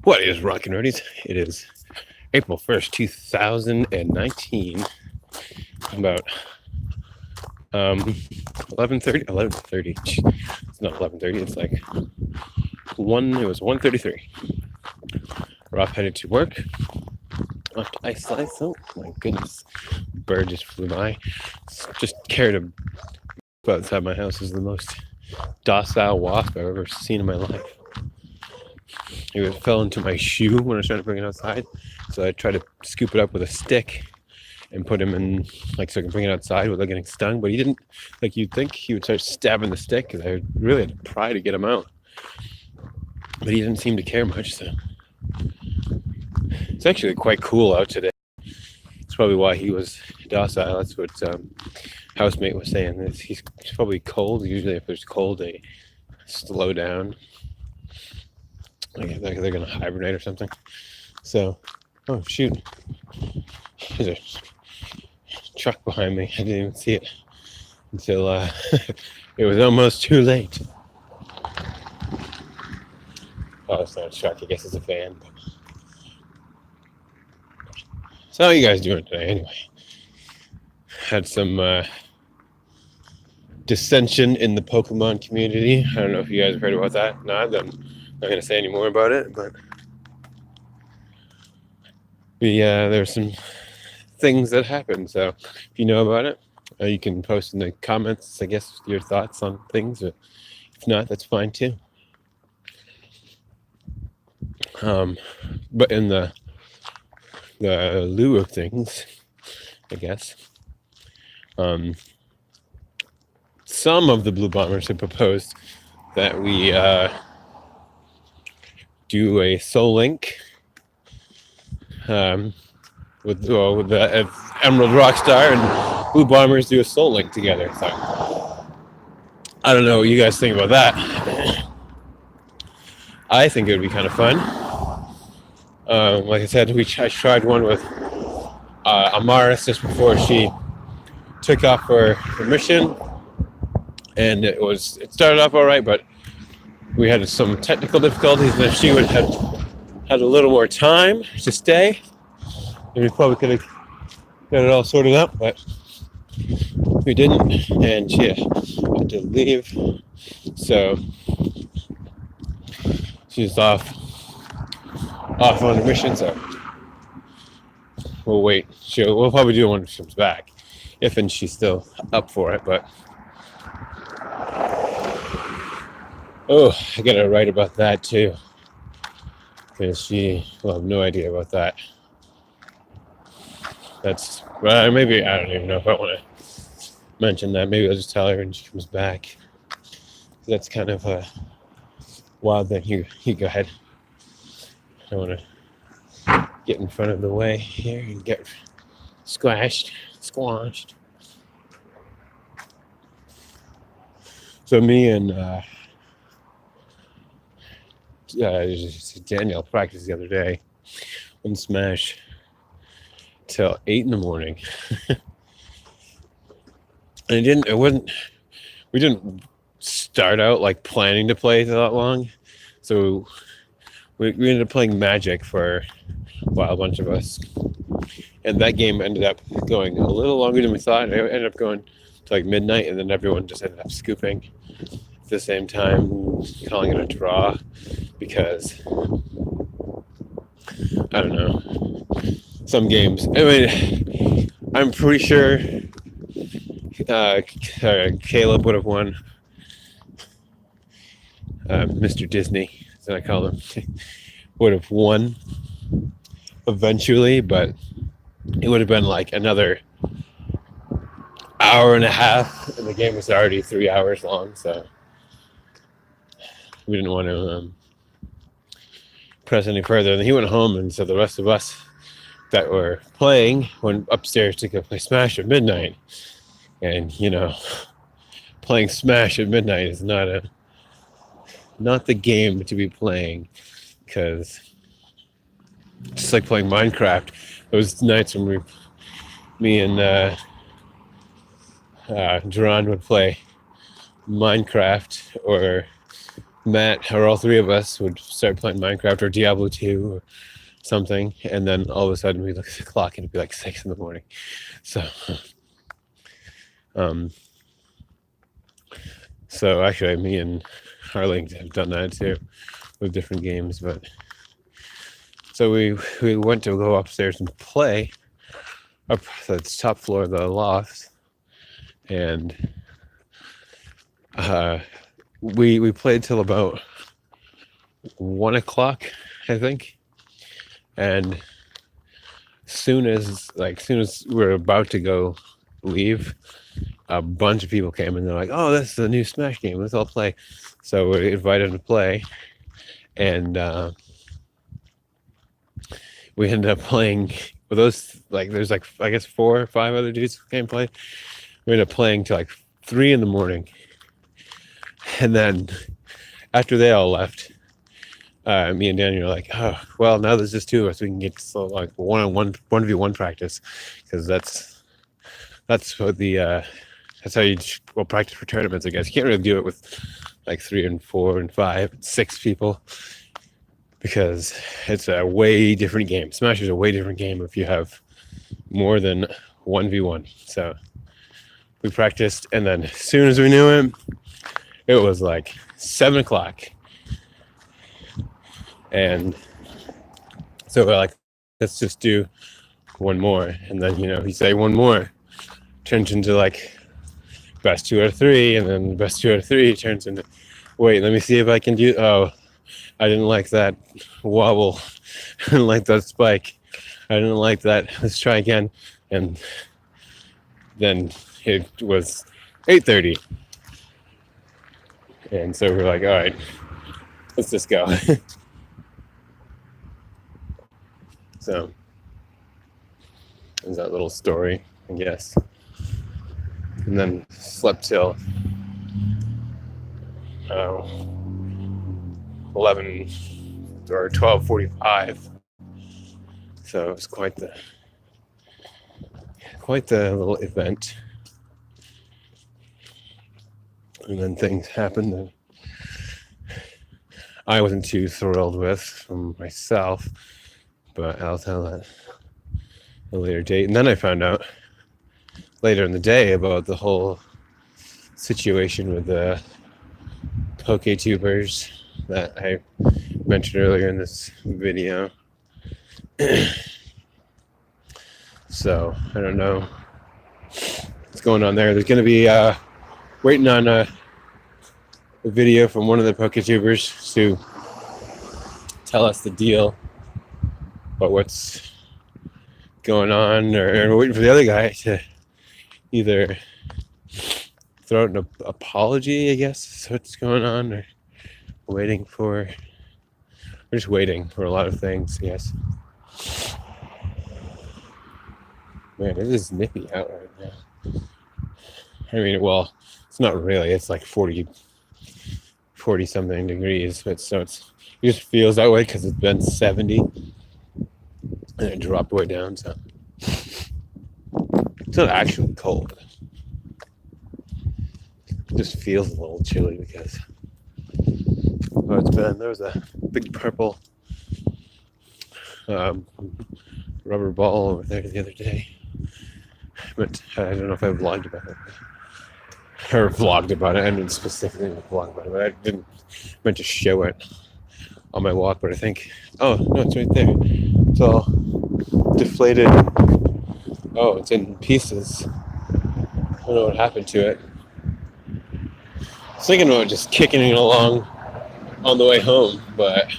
What is Rockin' Nerdies? It is April 1st, 2019. About 11:30. 11:30. It's not 11:30. It's like it was 1:33. We're off headed to work. Off to Ice Slice. Oh my goodness. Bird just flew by. Just carried a outside my house is the most docile wasp I've ever seen in my life. It fell into my shoe when I was trying to bring it outside. So I tried to scoop it up with a stick and put him in, like, so I can bring it outside without getting stung. But he didn't, like you'd think he would start stabbing the stick because I really had to pry to get him out. But he didn't seem to care much. So it's actually quite cool out today. That's probably why he was docile. That's what housemate was saying. He's probably cold. Usually if there's cold, they slow down. Like they're going to hibernate or something. So, oh shoot. There's a truck behind me. I didn't even see it until it was almost too late. Oh, it's not a truck. I guess it's a van. So how are you guys doing today anyway? Had some dissension in the Pokemon community. I don't know if you guys have heard about that. No, I'm not going to say any more about it, but there's some things that happened. So if you know about it, you can post in the comments, I guess, your thoughts on things. But if not, that's fine too. But in the lieu of things, I guess, some of the Blue Bombers have proposed that we do a Soul Link with the Emerald Rockstar and Blue Bombers do a Soul Link together. So I don't know what you guys think about that. I think it would be kind of fun. Like I said, I tried one with Amaris just before she took off for her mission, and it started off all right, but we had some technical difficulties. And if she would have had a little more time to stay, then we probably could have got it all sorted out, but we didn't, and she had to leave, so she's off on the mission. So we'll wait. We'll probably do it when she comes back, if and she's still up for it. But I gotta write about that too, because she will have no idea about that. Maybe I don't even know if I want to mention that. Maybe I'll just tell her when she comes back. That's kind of a wild thing. You go ahead. I don't want to get in front of the way here and get squashed. So me and Danielle practiced the other day on Smash till 8 a.m. And we didn't start out like planning to play that long. So we ended up playing Magic for a while, a bunch of us. And that game ended up going a little longer than we thought. It ended up going to like midnight, and then everyone just ended up scooping at the same time, calling it a draw, because I don't know, some games. I mean, I'm pretty sure Caleb would have won. Mr. Disney, as I call him, would have won eventually, but it would have been like another hour and a half, and the game was already 3 hours long, so we didn't want to press any further. And he went home, and so the rest of us that were playing went upstairs to go play Smash at midnight. And playing Smash at midnight is not the game to be playing, because just like playing Minecraft, those nights when me and Duran would play Minecraft or Matt, or all three of us, would start playing Minecraft or Diablo 2 or something, and then all of a sudden we look at the clock and it'd be like 6 in the morning. So, so actually, me and Harling have done that too with different games. But so we went to go upstairs and play up the top floor of the loft, and we played till about 1 o'clock, I think. And soon as we're about to go leave, a bunch of people came and they're like, "Oh, this is a new Smash game. Let's all play." So we invited them to play, and we ended up playing with those. Like, there's like, I guess 4 or 5 other dudes who came play. We ended up playing till like 3 in the morning, and then after they all left, me and Daniel were like, "Oh, well, now there's just 2 of us. We can get so like 1v1 practice, because that's what the that's how you practice for tournaments. I guess you can't really do it with like 3 and 4 and 5 and 6 people, because it's a way different game. Smash is a way different game if you have more than 1v1. So we practiced, and then as soon as we knew it was like 7 o'clock. And so we're like, let's just do one more. And then, you say one more, turns into like best 2 out of 3, and then best 2 out of 3 turns into, wait, let me see if I can do, oh, I didn't like that wobble. I didn't like that spike. I didn't like that. Let's try again. And then it was 8:30. And so we're like, all right, let's just go. So there's that little story, I guess. And then slept till 11 or 12:45. So it was quite the little event. And then things happened that I wasn't too thrilled with from myself, but I'll tell that at a later date. And then I found out later in the day about the whole situation with the PokeTubers that I mentioned earlier in this video. So I don't know what's going on there. There's going to be waiting on a video from one of the PokeTubers to tell us the deal about what's going on, or we're waiting for the other guy to either throw out an apology, I guess is what's going on, or we're just waiting for a lot of things, yes. Man, it is nippy out right now. I mean, well, it's not really, it's like 40 something degrees, but it just feels that way because it's been 70 and it dropped way down, so it's not actually cold. It just feels a little chilly because there was a big purple rubber ball over there the other day, but I don't know if I vlogged about it. I didn't specifically vlog about it, but I didn't meant to show it on my walk. But I think, oh no, it's right there. It's all deflated. Oh, it's in pieces. I don't know what happened to it. I was thinking about just kicking it along on the way home, but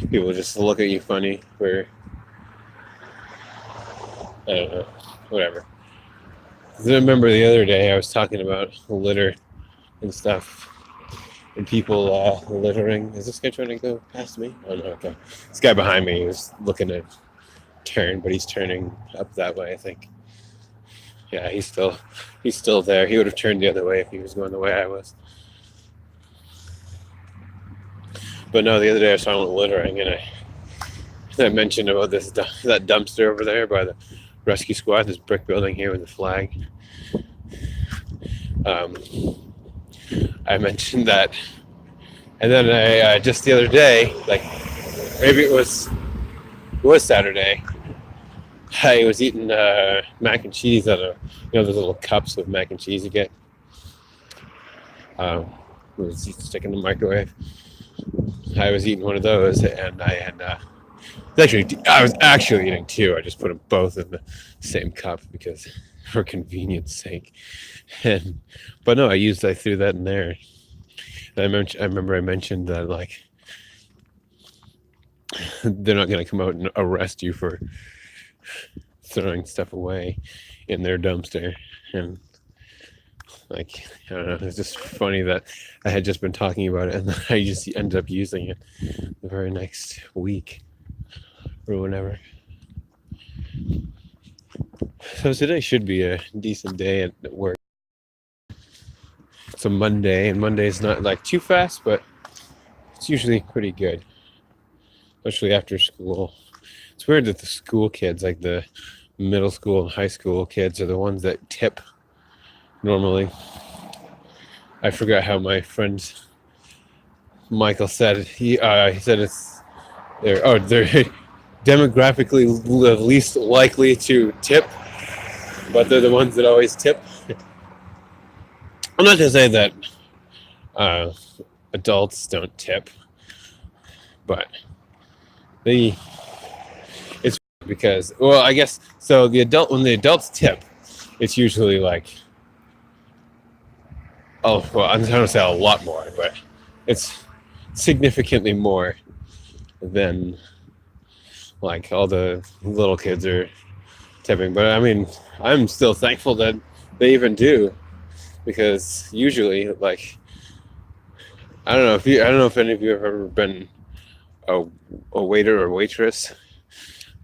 people just look at you funny for, I don't know, whatever. I remember the other day I was talking about litter and stuff, and people littering. Is this guy trying to go past me? Oh no, okay. This guy behind me was looking to turn, but he's turning up that way, I think. Yeah, he's still there. He would have turned the other way if he was going the way I was. But no, the other day I was talking about littering, and I mentioned about that dumpster over there by the rescue squad, this brick building here with a flag. I mentioned that, and then I just the other day, like maybe it was Saturday, I was eating mac and cheese out of those little cups with mac and cheese you get. It was stick in the microwave. I was eating one of those, and I was actually eating two. I just put them both in the same cup because for convenience sake. But no, I threw that in there. And I remember I mentioned that like they're not gonna come out and arrest you for throwing stuff away in their dumpster, and like I don't know, it's just funny that I had just been talking about it and then I just ended up using it the very next week or whatever. So today should be a decent day at work. It's a Monday, and Monday's not like too fast, but it's usually pretty good, especially after school. It's weird that the school kids, like the middle school and high school kids, are the ones that tip normally. I forgot how my friend Michael said. He said they're demographically least likely to tip, but they're the ones that always tip. I'm not to say that adults don't tip, but it's because, well, I guess so. When the adults tip, it's usually like, oh, well, I'm not gonna say a lot more, but it's significantly more than like all the little kids are tipping. But I mean, I'm still thankful that they even do, because usually, like, I don't know if any of you have ever been a waiter or waitress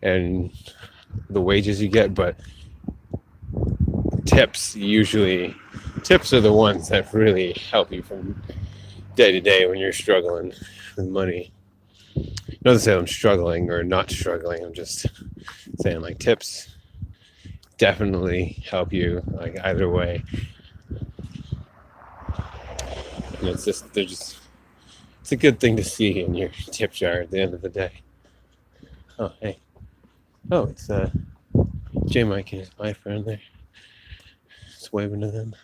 and the wages you get, but tips are the ones that really help you from day to day when you're struggling with money. Not to say I'm struggling or not struggling, I'm just saying like tips definitely help you like either way. And it's a good thing to see in your tip jar at the end of the day. Oh, hey. Oh, it's J Mike and his boyfriend there. Just waving to them.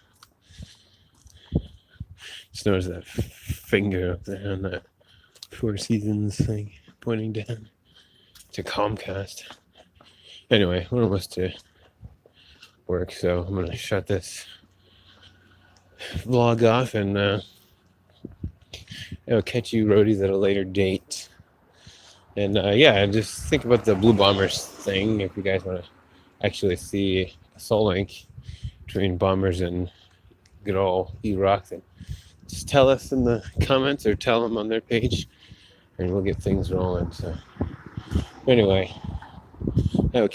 Just notice that finger up there on that Four Seasons thing pointing down to Comcast. Anyway, we're almost to work, so I'm gonna shut this vlog off, and I'll catch you roadies at a later date. And just think about the Blue Bombers thing if you guys want to actually see a soul link between Bombers and good old Iraq. Then just tell us in the comments or tell them on their page, and we'll get things rolling. So anyway,